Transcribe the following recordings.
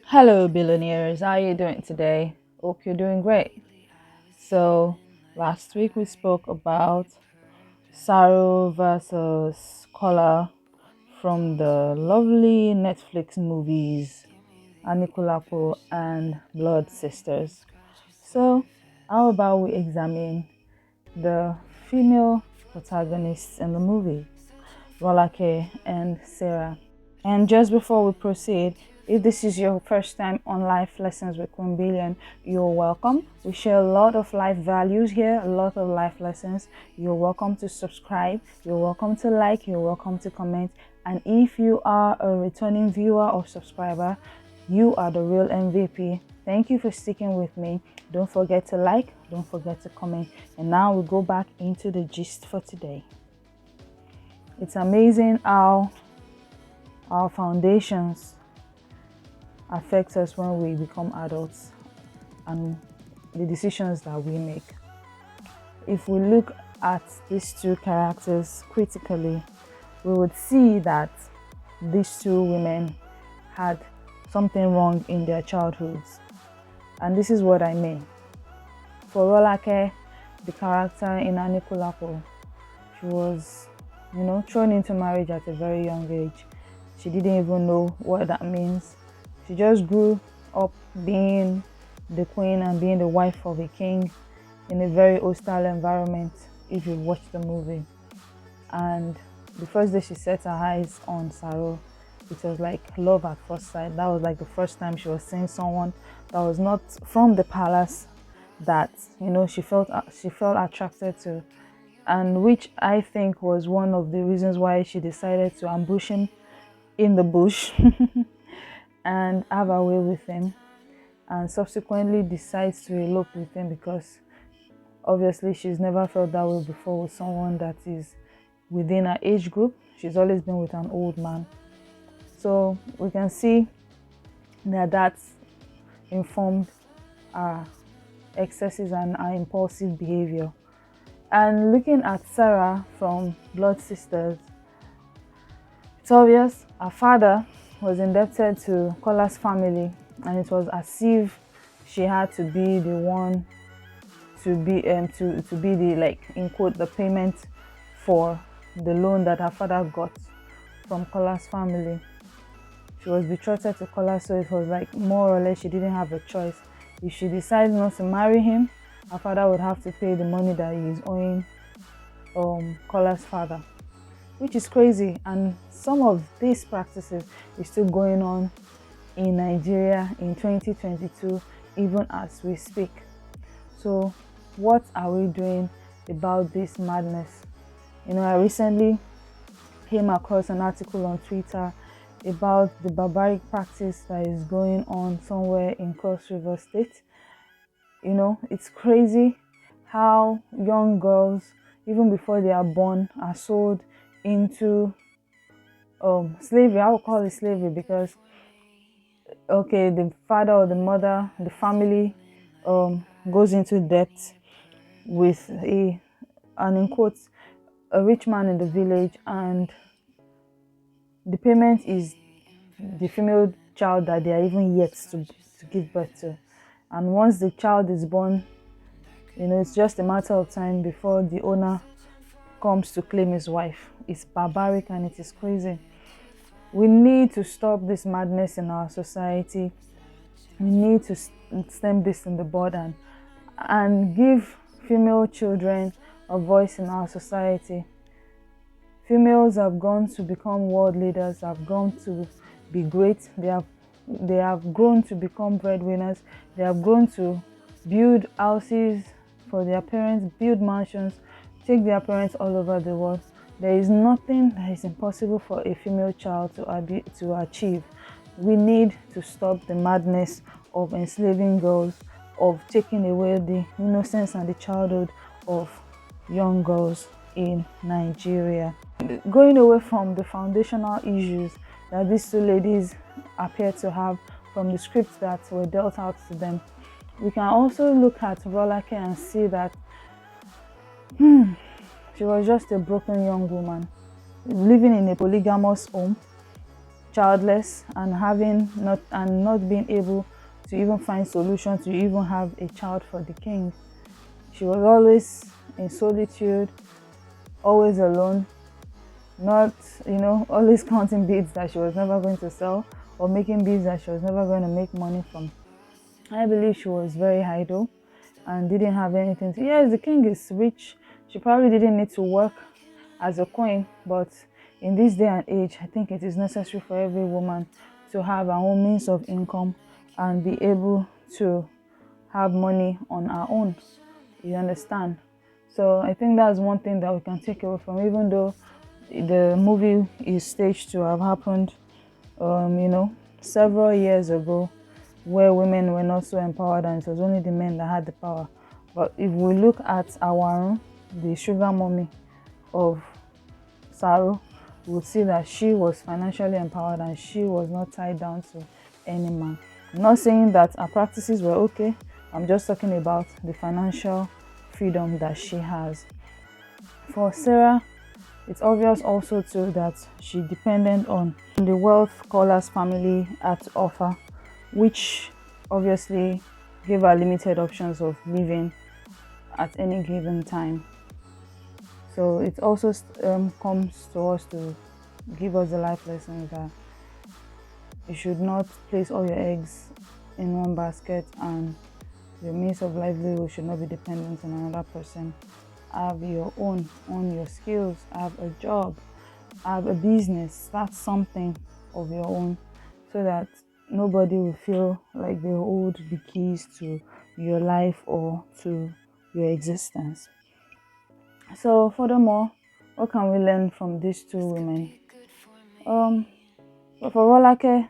Hello, billionaires. How are you doing today? Hope you're doing great. So, last week we spoke about Saro versus Kola from the lovely Netflix movies Anikulapo and Blood Sisters. So, how about we examine the female protagonists in the movie, Rolake and Sarah? And just before we proceed, if this is your first time on Life Lessons with Queen Billion, you're welcome. We share a lot of life values here, a lot of life lessons. You're welcome to subscribe, you're welcome to like, you're welcome to comment. And if you are a returning viewer or subscriber, you are the real MVP. Thank you for sticking with me. Don't forget to like, don't forget to comment. And now we go back into the gist for today. It's amazing how our foundations affect us when we become adults and the decisions that we make. If we look at these two characters critically, we would see that these two women had something wrong in their childhoods. And this is what I mean. For Rolake, the character in Anikulapo, she was, thrown into marriage at a very young age. She didn't even know what that means. She just grew up being the queen and being the wife of a king in a very hostile environment, if you watch the movie. And the first day she set her eyes on Saro, it was like love at first sight. That was like the first time she was seeing someone that was not from the palace that she felt attracted to, and which I think was one of the reasons why she decided to ambush him in the bush and have her way with him, and subsequently decides to elope with him because obviously she's never felt that way before with someone that is within her age group. She's always been with an old man. So we can see that informed our excesses and our impulsive behavior. And looking at Sarah from Blood Sisters, it's obvious her father was indebted to Kola's family, and it was as if she had to be the one to be to be the, like, in quote, the payment for the loan that her father got from Kola's family. She was betrothed to Kola, so it was like more or less she didn't have a choice. If she decided not to marry him, her father would have to pay the money that he is owing Kola's father, which is crazy. And some of these practices is still going on in Nigeria in 2022, even as we speak. So what are we doing about this madness? I recently came across an article on Twitter about the barbaric practice that is going on somewhere in Cross River State. It's crazy how young girls, even before they are born, are sold into slavery. I would call it slavery because, okay, the father or the mother, the family goes into debt with an, in quotes, a rich man in the village, and the payment is the female child that they are even yet to give birth to. And once the child is born, it's just a matter of time before the owner comes to claim his wife. It's barbaric and it is crazy. We need to stop this madness in our society. We need to stem this in the bud and give female children a voice in our society. Females have gone to become world leaders, have gone to be great. They have grown to become breadwinners. They have grown to build houses for their parents, build mansions, take their parents all over the world. There is nothing that is impossible for a female child to achieve. We need to stop the madness of enslaving girls, of taking away the innocence and the childhood of young girls in Nigeria. Going away from the foundational issues that these two ladies appear to have from the scripts that were dealt out to them, we can also look at Rolake and see that she was just a broken young woman living in a polygamous home childless and not being able to even find solutions to even have a child for the king. She was always in solitude, always alone, not, always counting beads that she was never going to sell, or making beads that she was never going to make money from. I believe she was very idle and didn't have anything to. Yes, the king is rich. She probably didn't need to work as a queen, but in this day and age, I think it is necessary for every woman to have her own means of income and be able to have money on her own. You understand? So I think that's one thing that we can take away from, even though the movie is staged to have happened, several years ago, where women were not so empowered and it was only the men that had the power. But if we look at Awarun, the sugar mommy of Saro, we'll see that she was financially empowered and she was not tied down to any man. I'm not saying that her practices were okay. I'm just talking about the financial freedom that she has. For Sarah, it's obvious also too that she depended on the wealth Kola's family had to offer, which obviously gave her limited options of living at any given time. So it also comes to us to give us the life lesson that you should not place all your eggs in one basket, and your means of livelihood should not be dependent on another person. Have your own, own your skills, have a job, have a business, start something of your own, so that nobody will feel like they hold the keys to your life or to your existence. So furthermore, what can we learn from these two women? But for Rolake,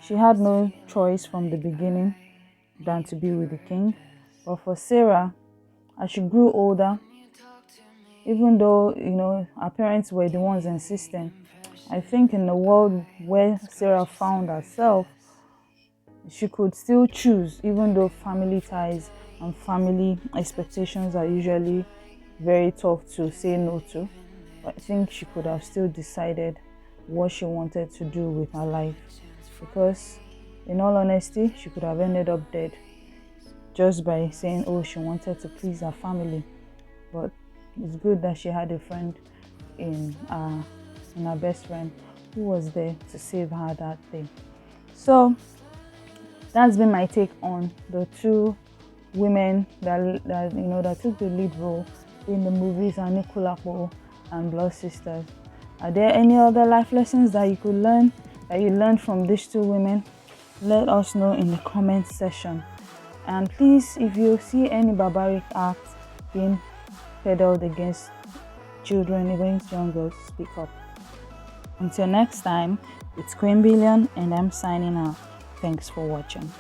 she had no choice from the beginning than to be with the king. But for Sarah, as she grew older, even though her parents were the ones insisting, I think in the world where Sarah found herself, she could still choose, even though family ties and family expectations are usually very tough to say no to. But I think she could have still decided what she wanted to do with her life, because in all honesty, she could have ended up dead just by saying, oh, she wanted to please her family. But it's good that she had a friend in her best friend who was there to save her that day. So that's been my take on the two women that took the lead role in the movies, Anikulapo and Blood Sisters. Are there any other life lessons that you learned from these two women? Let us know in the comment section. And please, if you see any barbaric acts being peddled against children, against young girls, speak up. Until next time, it's Queen Billion and I'm signing out. Thanks for watching.